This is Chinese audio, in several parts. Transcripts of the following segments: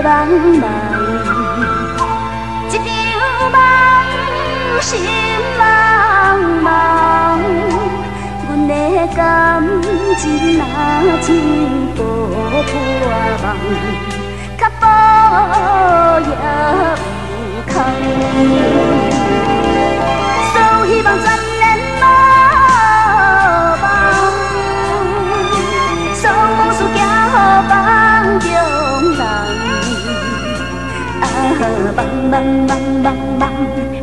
茫茫，一场梦，心茫茫。阮的感情若像步破网，脚步也有空。所有希望全然无望，所有往事行予梦中人。梦梦梦梦梦，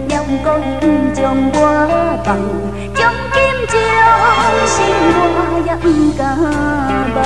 了故意不将我放，将金将心我也不敢放。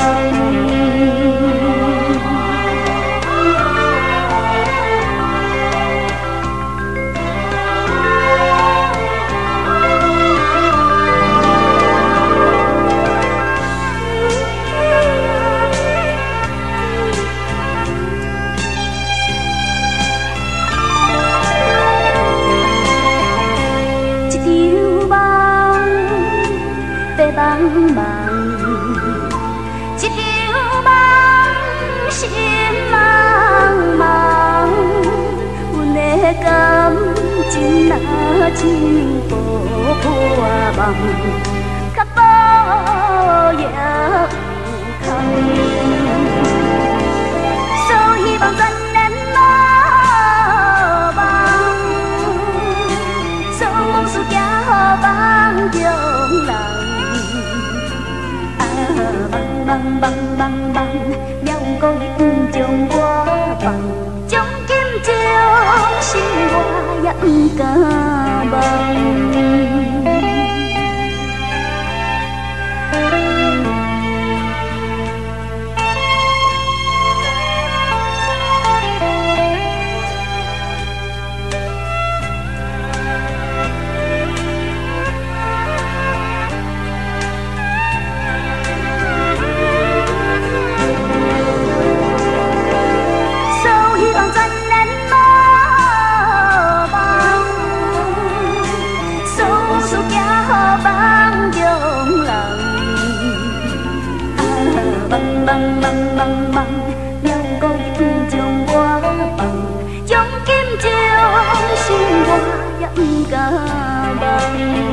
茫茫，一场梦，心茫茫。阮的感情若像步破网，脚步也有空。所希望全然无望，所往事行予梦中人。梦梦梦梦，了故意不将我放，将金将心我也不敢忘。梦梦梦梦，了故意不将我放，将金将心我也不敢忘。